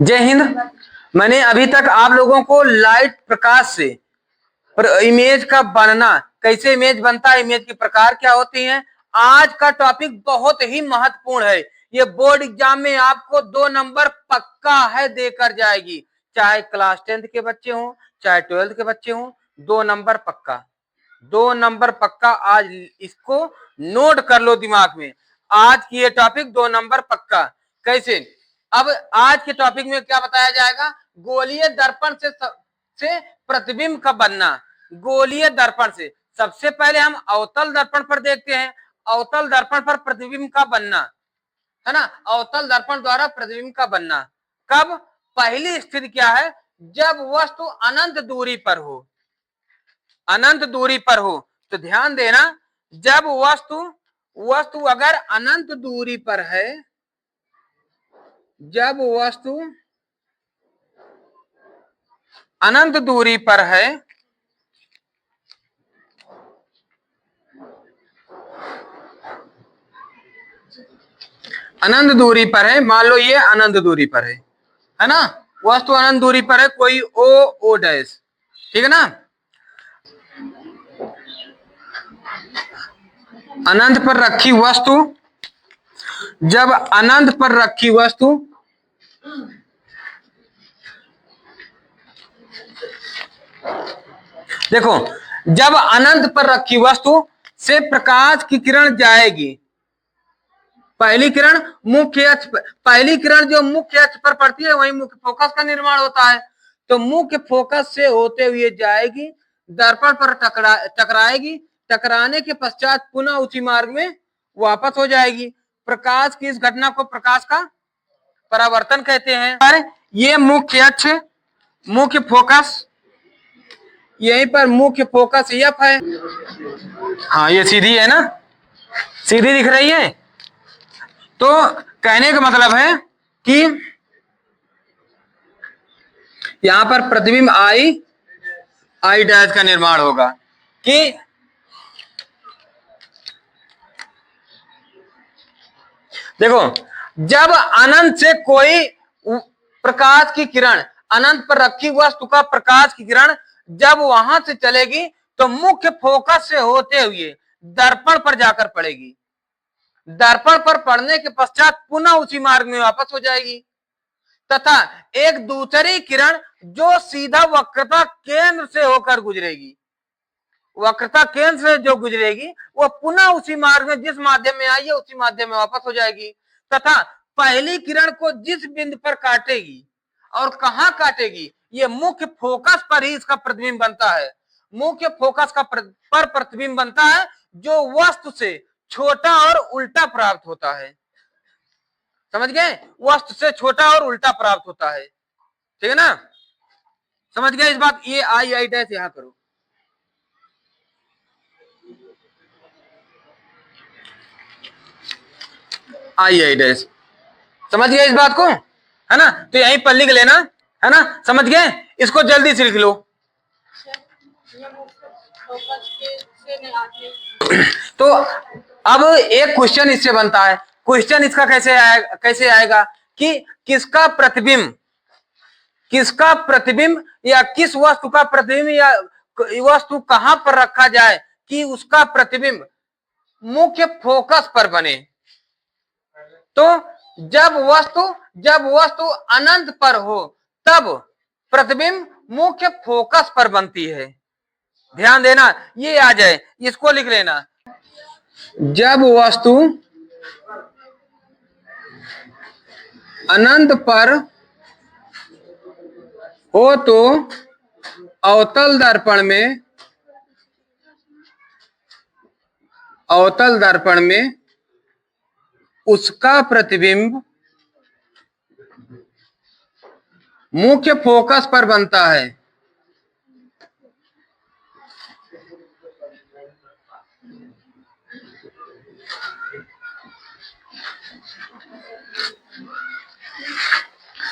जय हिंद। मैंने अभी तक आप लोगों को लाइट प्रकाश से इमेज का बनना, कैसे इमेज बनता है, इमेज के प्रकार क्या होते हैं, आज का टॉपिक बहुत ही महत्वपूर्ण है। ये बोर्ड एग्जाम में आपको 2 नंबर पक्का है देकर जाएगी, चाहे क्लास 10th के बच्चे हों चाहे 12th के बच्चे हों, 2 नंबर पक्का, 2 नंबर पक्का। आज इसको नोट कर लो दिमाग में, आज की ये टॉपिक 2 नंबर पक्का। कैसे? अब आज के टॉपिक में क्या बताया जाएगा, गोलीय दर्पण से प्रतिबिंब का बनना। गोलीय दर्पण से सबसे पहले हम अवतल दर्पण पर देखते हैं, अवतल दर्पण पर प्रतिबिंब का बनना, है ना। अवतल दर्पण द्वारा प्रतिबिंब का बनना कब? पहली स्थिति क्या है, जब वस्तु अनंत दूरी पर हो। अनंत दूरी पर हो तो ध्यान देना, जब वस्तु अगर अनंत दूरी पर है, जब वस्तु अनंत दूरी पर है, अनंत दूरी पर है, मान लो ये अनंत दूरी पर है ना, वस्तु अनंत दूरी पर है, कोई ओ डैश, ठीक है ना। अनंत पर रखी वस्तु, जब अनंत पर रखी वस्तु देखो, जब अनंत पर रखी वस्तु से प्रकाश की किरण जाएगी, पहली किरण मुख्य अक्ष पर, पहली किरण जो मुख्य अक्ष पर पड़ती है वहीं मुख्य फोकस का निर्माण होता है, तो मुख्य फोकस से होते हुए जाएगी, दर्पण पर टकराएगी, टकराने के पश्चात पुनः उसी मार्ग में वापस हो जाएगी। प्रकाश की इस घटना को प्रकाश का परावर्तन कहते हैं। ये मुख्य अक्ष, मुख्य फोकस, यहीं पर मुख्य फोकस एफ है। हाँ, ये सीधी है ना, सीधी दिख रही है। तो कहने का मतलब है कि यहां पर प्रतिबिंब आई डैश का निर्माण होगा। कि देखो, जब अनंत से कोई प्रकाश की किरण, अनंत पर रखी वस्तु का प्रकाश की किरण जब वहां से चलेगी तो मुख्य फोकस से होते हुए दर्पण पर जाकर पड़ेगी, दर्पण पर पड़ने के पश्चात पुनः उसी मार्ग में वापस हो जाएगी, तथा एक दूसरी किरण जो सीधा वक्रता केंद्र से होकर गुजरेगी, वक्रता केंद्र से जो गुजरेगी वो पुनः उसी मार्ग में, जिस माध्यम में आई है उसी माध्यम में वापस हो जाएगी, तथा पहली किरण को जिस बिंदु पर काटेगी और कहां काटेगी, ये मुख्य फोकस पर ही इसका प्रतिबिंब बनता है। मुख्य फोकस का पर प्रतिबिंब बनता है जो वस्तु से छोटा और उल्टा प्राप्त होता है। समझ गए? वस्तु से छोटा और उल्टा प्राप्त होता है, ठीक है ना। समझ गए इस बात? ये आई डैश यहां करो। आई डैश, समझ गए इस बात को, है ना। तो यहीं पर लिख लेना, है ना। समझ गए? इसको जल्दी से लिख लो। तो अब एक क्वेश्चन इससे बनता है। क्वेश्चन इसका कैसे आएगा कि किसका प्रतिबिंब या किस वस्तु का प्रतिबिंब या वस्तु कहां पर रखा जाए कि उसका प्रतिबिंब मुख्य फोकस पर बने। तो जब वस्तु अनंत पर हो तब प्रतिबिंब मुख्य फोकस पर बनती है। ध्यान देना, ये आ जाए, इसको लिख लेना। जब वस्तु अनंत पर हो तो अवतल दर्पण में उसका प्रतिबिंब मुख्य फोकस पर बनता है।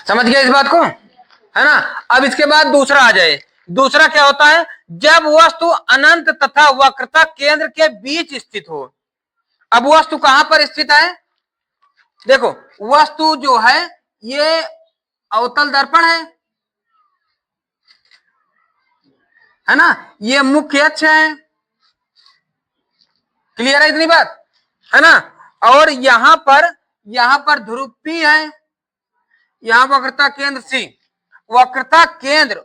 समझ गए इस बात को, है ना। अब इसके बाद दूसरा आ जाए। दूसरा क्या होता है, जब वस्तु अनंत तथा वक्रता केंद्र के बीच स्थित हो। अब वस्तु कहां पर स्थित है? देखो, वस्तु जो है ये अवतल दर्पण है ना, ये मुख्य अक्ष है। क्लियर है इतनी बात, है ना। और यहां पर ध्रुव P है, यहां वक्रता केंद्र C, वक्रता केंद्र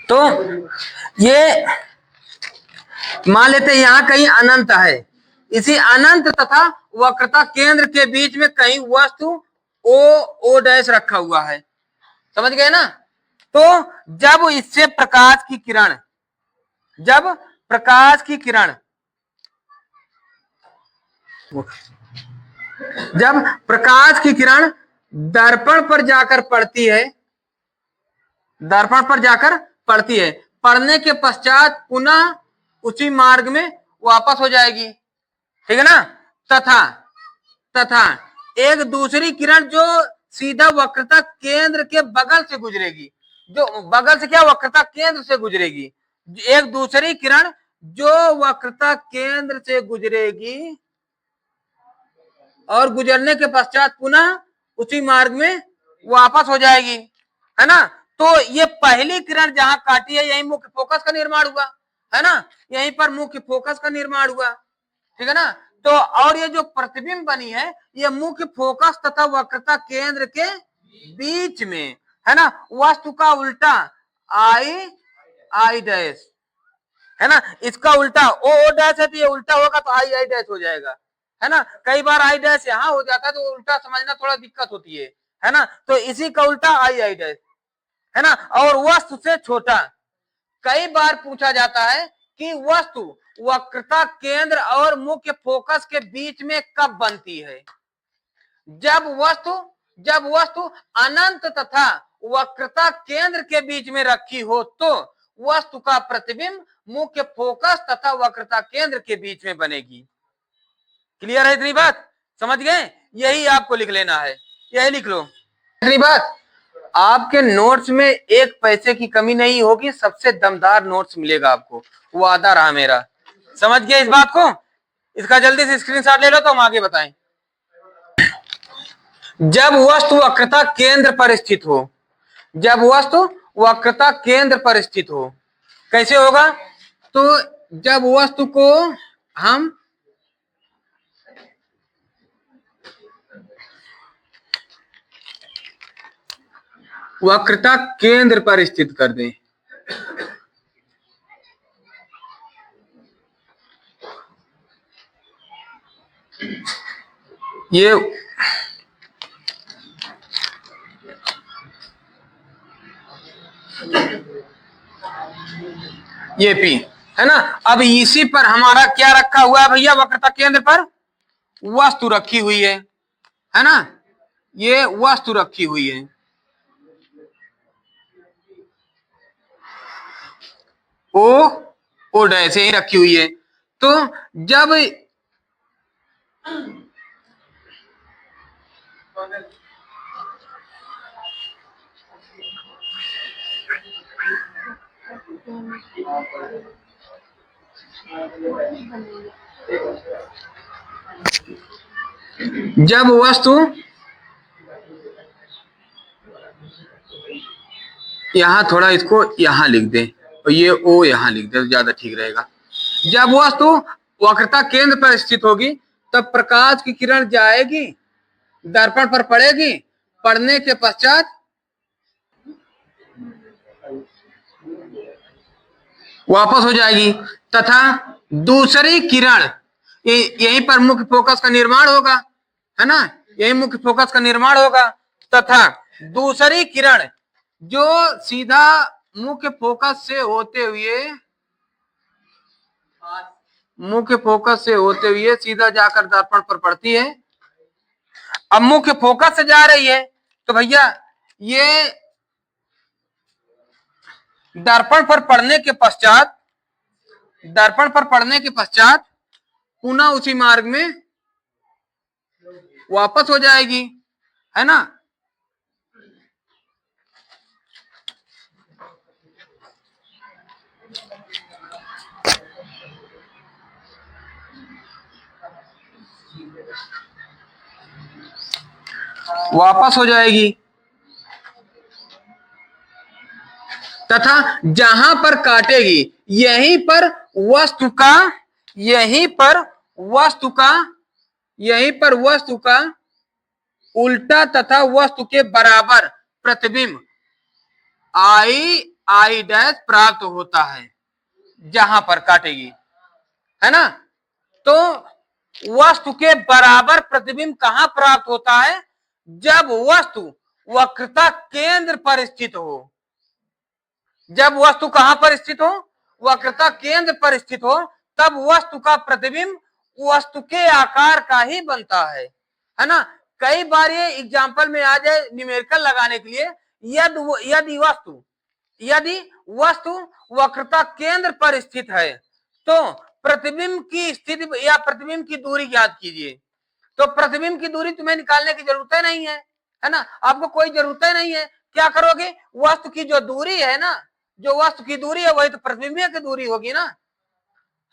तो ये मान लेते हैं यहां कहीं अनंत है, इसी अनंत तथा वक्रता केंद्र के बीच में कहीं वस्तु ओ डैश रखा हुआ है, समझ गए ना। तो जब इससे प्रकाश की किरण दर्पण पर जाकर पड़ती है, पड़ने के पश्चात पुनः उसी मार्ग में वापस हो जाएगी, ठीक है ना। तथा एक दूसरी किरण जो सीधा वक्रता केंद्र के बगल से गुजरेगी, जो बगल से क्या वक्रता केंद्र से गुजरेगी, एक दूसरी किरण जो वक्रता केंद्र से गुजरेगी और गुजरने के पश्चात पुनः उसी मार्ग में वापस हो जाएगी, है ना। तो ये पहली किरण जहां काटी है यही मुख्य फोकस का निर्माण हुआ, है ना, यहीं पर मुख्य फोकस का निर्माण हुआ, ठीक है ना। तो और ये जो प्रतिबिंब बनी है ये मुख्य फोकस तथा वक्रता केंद्र के बीच में, है ना, वस्तु का उल्टा आई डैश, है ना, इसका उल्टा ओ डैश है तो ये उल्टा होगा तो आई डैश हो जाएगा, है ना। कई बार आई डैश यहां हो जाता है तो उल्टा समझना थोड़ा दिक्कत होती है ना। तो इसी का उल्टा आई डैश, है ना। और वस्तु से छोटा, कई बार पूछा जाता है कि वस्तु वक्रता केंद्र और मुख्य फोकस के बीच में कब बनती है, जब वस्तु अनंत तथा वक्रता केंद्र के बीच में रखी हो तो वस्तु का प्रतिबिंब मुख्य फोकस तथा वक्रता केंद्र के बीच में बनेगी। क्लियर है इतनी बात, समझ गए, यही आपको लिख लेना है, यही लिख लो इतनी बात। आपके नोट्स में एक पैसे की कमी नहीं होगी, सबसे दमदार नोट्स मिलेगा आपको, वादा रहा मेरा, समझ गए इस बात को। इसका जल्दी से स्क्रीनशॉट ले लो तो हम आगे बताएं। जब वस्तु वक्रता केंद्र पर स्थित हो, कैसे होगा, तो जब वस्तु को हम वक्रता केंद्र पर स्थित कर दें, ये P है ना। अब इसी पर हमारा क्या रखा हुआ है भैया, वक्रता केंद्र पर वस्तु रखी हुई है ना, ये वस्तु रखी हुई है, ओ डैश यही रखी हुई है। तो जब वस्तु यहां थोड़ा इसको यहां लिख दे और ये ओ यहां लिख दे तो ज्यादा ठीक रहेगा। जब वस्तु वक्रता केंद्र पर स्थित होगी तब प्रकाश की किरण जाएगी, दर्पण पर पड़ेगी, पड़ने के पश्चात वापस हो जाएगी तथा दूसरी किरण यहीं पर मुख्य फोकस का निर्माण होगा, है ना, यही मुख्य फोकस का निर्माण होगा तथा दूसरी किरण जो सीधा मुख्य फोकस से होते हुए सीधा जाकर दर्पण पर पड़ती है। अब मुख्य फोकस से जा रही है तो भैया ये दर्पण पर पड़ने के पश्चात पुनः उसी मार्ग में वापस हो जाएगी, है ना। वापस हो जाएगी, तथा जहां पर काटेगी यहीं पर वस्तु का यहीं पर वस्तु का यहीं पर वस्तु का उल्टा तथा वस्तु के बराबर प्रतिबिंब आई आई डैश प्राप्त होता है जहां पर काटेगी, है ना। तो वस्तु के बराबर प्रतिबिंब कहां प्राप्त होता है? जब वस्तु वक्रता केंद्र पर स्थित हो। जब वस्तु कहां पर स्थित हो? वक्रता केंद्र पर स्थित हो, तब वस्तु का प्रतिबिंब वस्तु के आकार का ही बनता है ना। कई बार ये एग्जाम्पल में आ जाए न्यूमेरिकल लगाने के लिए, यदि वस्तु वक्रता केंद्र पर स्थित है तो प्रतिबिंब की स्थिति या प्रतिबिंब की दूरी ज्ञात कीजिए। तो प्रतिबिंब की दूरी तुम्हें निकालने की जरूरत नहीं है ना, आपको कोई जरूरत नहीं है। क्या करोगे? वस्तु की जो दूरी है ना, जो वस्तु की दूरी है वही तो प्रतिबिंब की दूरी होगी ना,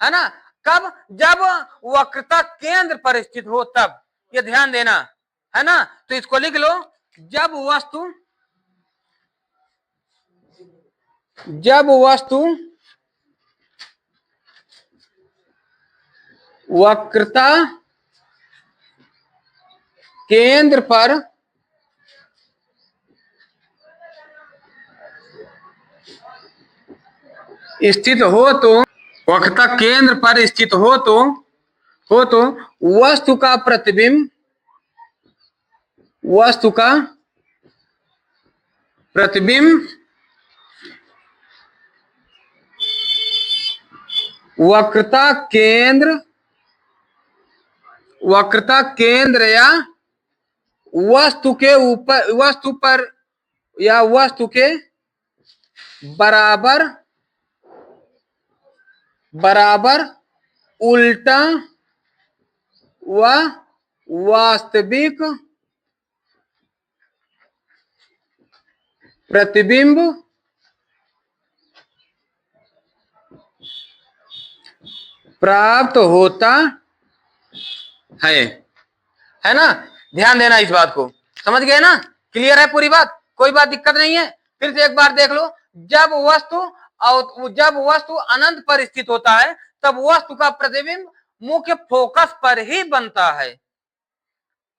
है ना। कब? जब वक्रता केंद्र पर स्थित हो तब, ये ध्यान देना, है ना। तो इसको लिख लो, जब वस्तु वक्रता केंद्र पर स्थित हो तो वक्रता केंद्र पर स्थित हो तो वस्तु का प्रतिबिंब वक्रता केंद्र या वस्तु के ऊपर, वस्तु पर या वस्तु के बराबर उल्टा व वास्तविक प्रतिबिंब प्राप्त होता है ना। ध्यान देना इस बात को, समझ गए ना? क्लियर है पूरी बात? कोई बात दिक्कत नहीं है? फिर से एक बार देख लो, जब वस्तु अनंत पर स्थित होता है तब वस्तु का प्रतिबिंब मुख्य फोकस पर ही बनता है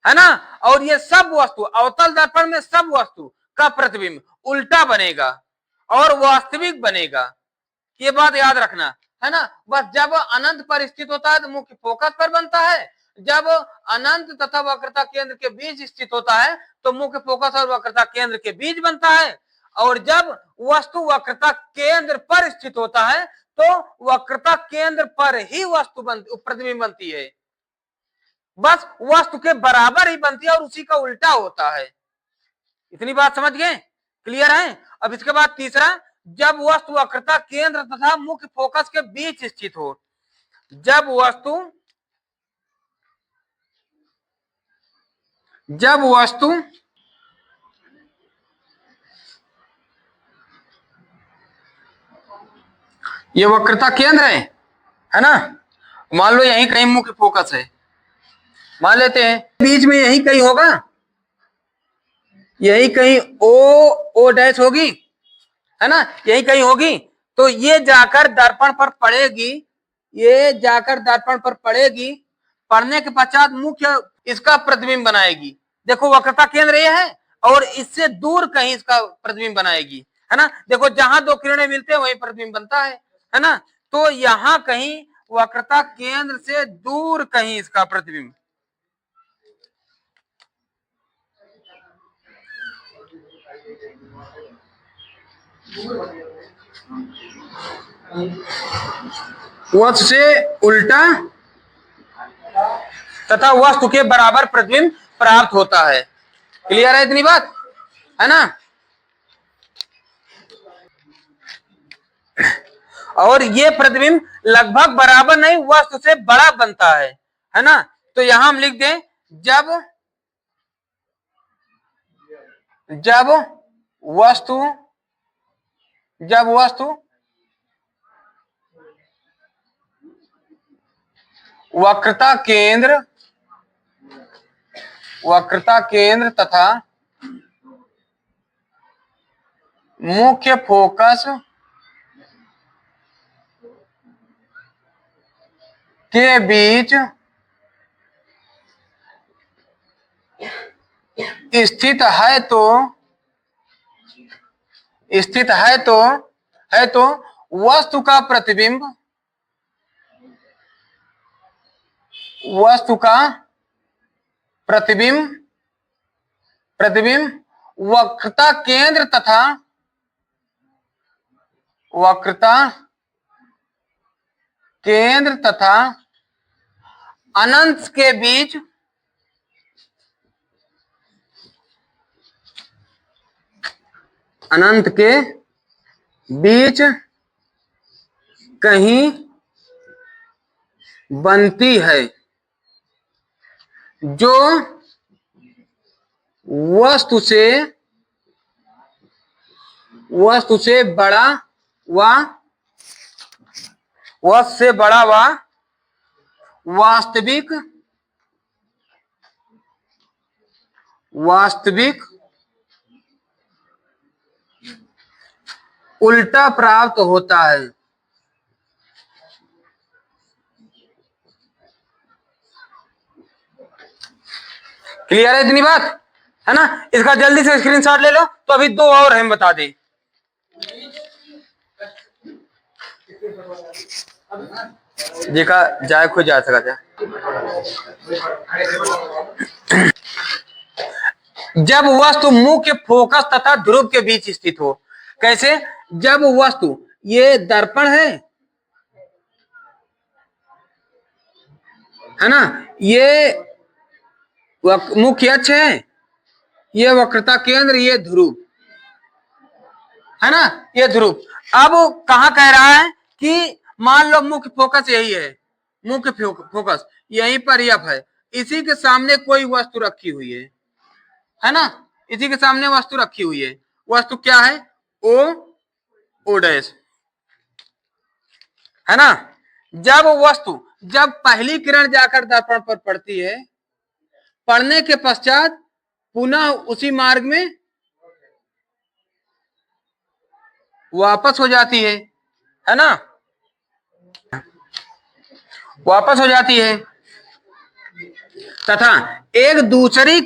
ना। और ये सब वस्तु अवतल दर्पण में सब वस्तु का प्रतिबिंब उल्टा बनेगा और वास्तविक बनेगा, ये बात याद रखना, है ना। बस जब अनंत पर स्थित होता है तो मुख्य फोकस पर बनता है, जब अनंत तथा वक्रता केंद्र के बीच स्थित होता है तो मुख्य फोकस और वक्रता केंद्र के बीच बनता है, और जब वस्तु वक्रता केंद्र पर स्थित होता है तो वक्रता केंद्र पर ही वस्तु प्रतिबिंब बनती है। बस वस्तु के बराबर ही बनती है और उसी का उल्टा होता है। इतनी बात समझ गए? क्लियर है? अब इसके बाद तीसरा, जब वस्तु वक्रता केंद्र तथा मुख्य फोकस के बीच स्थित हो। जब वस्तु ये वक्रता केंद्र है ना, मान लो यहीं कहीं मुख्य फोकस है, मान लेते हैं बीच में यहीं कहीं होगा, यहीं कहीं ओ डैश होगी, है ना, यहीं कहीं होगी। तो ये जाकर दर्पण पर पड़ेगी, पड़ने के पश्चात मुख्य इसका प्रतिबिंब बनाएगी। देखो वक्रता केंद्र ये है और इससे दूर कहीं इसका प्रतिबिंब बनाएगी, है ना। देखो जहां दो किरणें मिलते हैं वहीं प्रतिबिंब बनता है ना। तो यहां कहीं वक्रता केंद्र से दूर कहीं इसका प्रतिबिंब, वस्तु से उल्टा तथा वस्तु के बराबर प्रतिबिंब प्राप्त होता है। क्लियर है इतनी बात, है ना। और ये प्रतिबिंब लगभग बराबर नहीं वस्तु से बड़ा बनता है ना। तो यहां हम लिख दें, जब वस्तु वक्रता केंद्र वक्रता केंद्र तथा मुख्य फोकस के बीच स्थित है तो वस्तु का प्रतिबिंब वक्रता केंद्र तथा अनंत के बीच कहीं बनती है, जो वस्तु से बड़ा व वास्तविक उल्टा प्राप्त होता है। क्लियर है इतनी बात, है ना? इसका जल्दी से स्क्रीनशॉट ले लो। तो अभी दो और हम बता दें। देखा जाए खुद जा सका था। जब वस्तु मुख्य फोकस तथा ध्रुव के बीच स्थित हो। कैसे? जब वस्तु, ये दर्पण है ना, ये मुख्य अक्ष है, ये वक्रता केंद्र, ये ध्रुव, है ना, ये ध्रुव। अब कहां कह रहा है कि मान लो मुख्य फोकस यही है, मुख्य फोकस यहीं पर एफ है, इसी के सामने कोई वस्तु रखी हुई है ना, इसी के सामने वस्तु रखी हुई है। वस्तु क्या है? ओ डैश, है ना। जब पहली किरण जाकर दर्पण पर पड़ती है, पड़ने के पश्चात पुनः उसी मार्ग में वापस हो जाती है ना, वापस हो जाती है, तथा एक दूसरी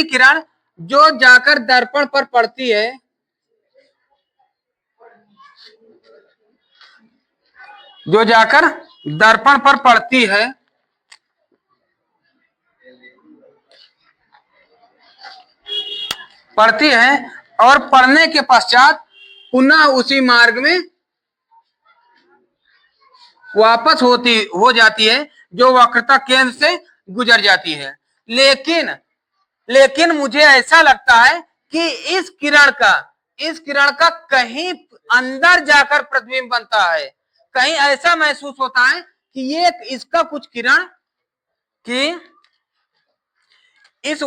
किरण जो जाकर दर्पण पर पड़ती है, जो जाकर दर्पण पर पड़ती है, और पड़ने के पश्चात पुनः उसी मार्ग में वापस हो जाती है, जो वक्रता केंद्र से गुजर जाती है। लेकिन मुझे ऐसा लगता है कि इस किरण का कहीं अंदर जाकर प्रतिबिंब बनता है। कहीं ऐसा महसूस होता है कि ये इसका कुछ किरण कि इस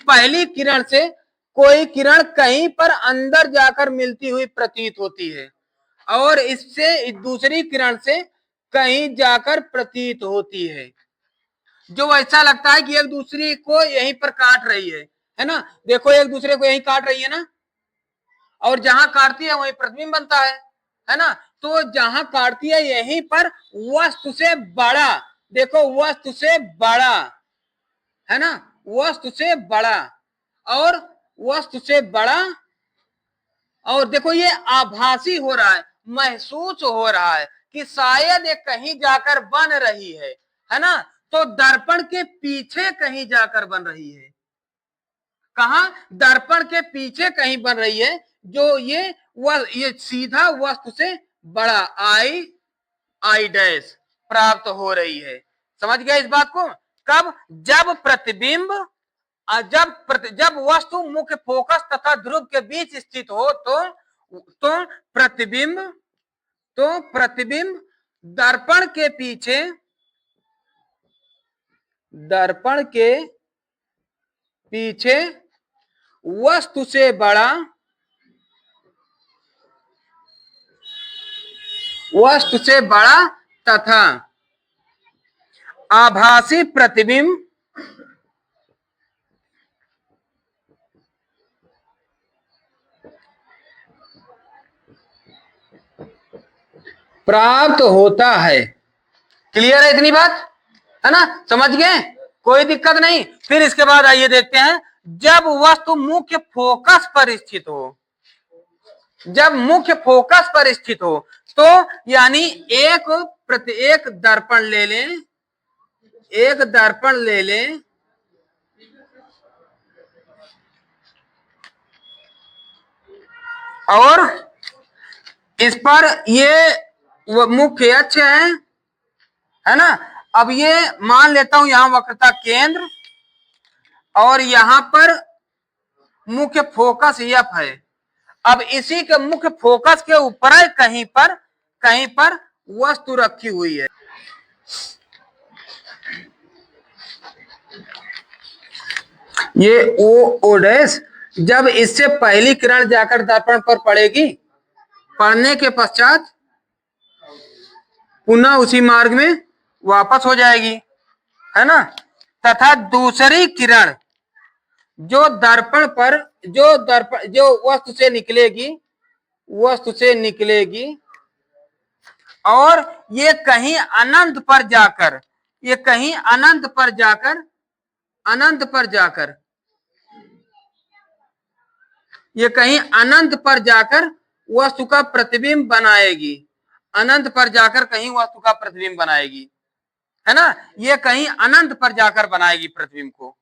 पहली किरण से कोई किरण कहीं पर अंदर जाकर मिलती हुई प्रतीत होती है, और इससे दूसरी किरण से कहीं जाकर प्रतीत होती है, जो ऐसा लगता है कि एक दूसरे को यहीं पर काट रही है ना। देखो, एक दूसरे को यहीं काट रही है ना, और जहां काटती है वहीं प्रतिबिंब बनता है ना। तो जहां काटती है यहीं पर वस्तु से बड़ा, देखो वस्तु से बड़ा, है ना, वस्तु से बड़ा, और देखो ये आभासी हो रहा है, महसूस हो रहा है कि शायद ये कहीं जाकर बन रही है ना। तो दर्पण के पीछे कहीं जाकर बन रही है। कहां? दर्पण के पीछे कहीं बन रही है, जो ये सीधा वस्तु से बड़ा आई डैश प्राप्त हो रही है। समझ गया इस बात को? कब? जब वस्तु मुख्य फोकस तथा ध्रुव के बीच स्थित हो, तो प्रतिबिंब दर्पण के पीछे वस्तु से बड़ा तथा आभासी प्रतिबिंब प्राप्त होता है। क्लियर है इतनी बात, है ना, समझ गए, कोई दिक्कत नहीं। फिर इसके बाद आइए देखते हैं, जब वस्तु मुख्य फोकस पर स्थित हो, जब मुख्य फोकस पर स्थित हो, तो यानी एक दर्पण ले लें, एक दर्पण ले लें और इस पर ये मुख्य अक्ष है ना। अब ये मान लेता हूं यहां वक्रता केंद्र और यहां पर मुख्य फोकस एफ है। अब इसी के मुख्य फोकस के ऊपर कहीं पर वस्तु रखी हुई है। ये ओ डैश, जब इससे पहली किरण जाकर दर्पण पर पड़ेगी, पड़ने के पश्चात पुनः उसी मार्ग में वापस हो जाएगी, है ना। तथा दूसरी किरण जो दर्पण पर जो वस्तु से निकलेगी और ये कहीं अनंत पर जाकर ये कहीं अनंत पर जाकर वस्तु का प्रतिबिंब बनाएगी, अनंत पर जाकर कहीं वस्तु का प्रतिबिंब बनाएगी, है ना। ये कहीं अनंत पर जाकर बनाएगी प्रतिबिंब को,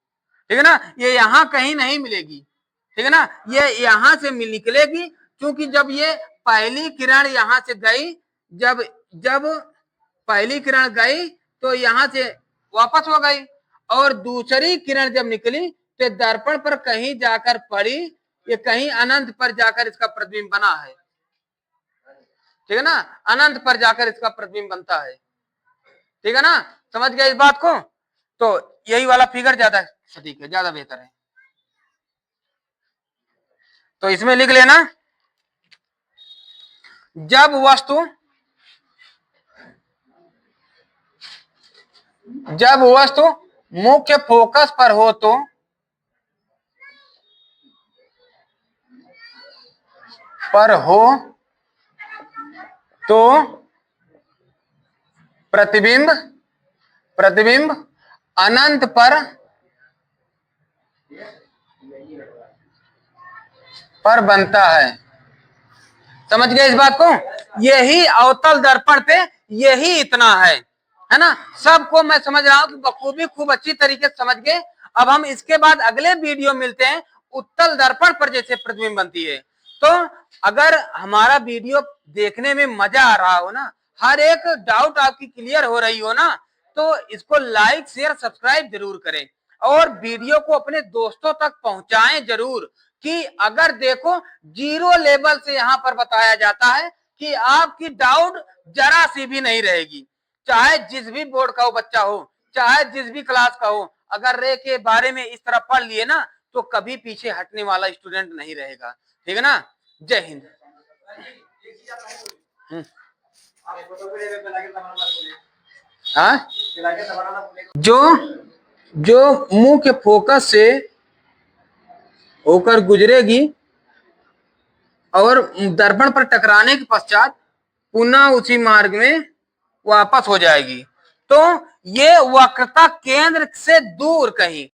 ठीक है ना। ये यहां कहीं नहीं मिलेगी, ठीक है ना, ये यहां से निकलेगी, क्योंकि जब ये पहली किरण यहां से गई, जब पहली किरण गई तो यहां से वापस हो गई, और दूसरी किरण जब निकली तो दर्पण पर कहीं जाकर पड़ी, ये कहीं अनंत पर जाकर इसका प्रतिबिंब बना है, ठीक है ना, अनंत पर जाकर इसका प्रतिबिंब बनता है, ठीक है ना, समझ गए इस बात को। तो यही वाला फिगर ज्यादा सटीक है, ज्यादा बेहतर है। तो इसमें लिख लेना, जब वस्तु मुख्य फोकस पर हो तो प्रतिबिंब अनंत पर बनता है। समझ गए इस बात को। यही अवतल दर्पण पे यही इतना है ना। सबको मैं समझ रहा हूं कि बखूबी खूब अच्छी तरीके से समझ गए। अब हम इसके बाद अगले वीडियो मिलते हैं, उत्तल दर्पण पर जैसे प्रतिबिंब बनती है। तो अगर हमारा वीडियो देखने में मजा आ रहा हो ना, हर एक डाउट आपकी क्लियर हो रही हो ना, तो इसको लाइक शेयर सब्सक्राइब जरूर करें और वीडियो को अपने दोस्तों तक पहुंचाएं जरूर, कि अगर देखो जीरो लेवल से यहां पर बताया जाता है कि आपकी डाउट जरा सी भी नहीं रहेगी, चाहे जिस भी बोर्ड का हो बच्चा हो, चाहे जिस भी क्लास का हो, अगर रे के बारे में इस तरह पढ़ लिए ना तो कभी पीछे हटने वाला स्टूडेंट नहीं रहेगा, ठीक है ना। जय हिंद। हाँ, जो मुख्य फोकस से होकर गुजरेगी और दर्पण पर टकराने के पश्चात पुनः उसी मार्ग में वापस हो जाएगी। तो ये वक्रता केंद्र से दूर कहीं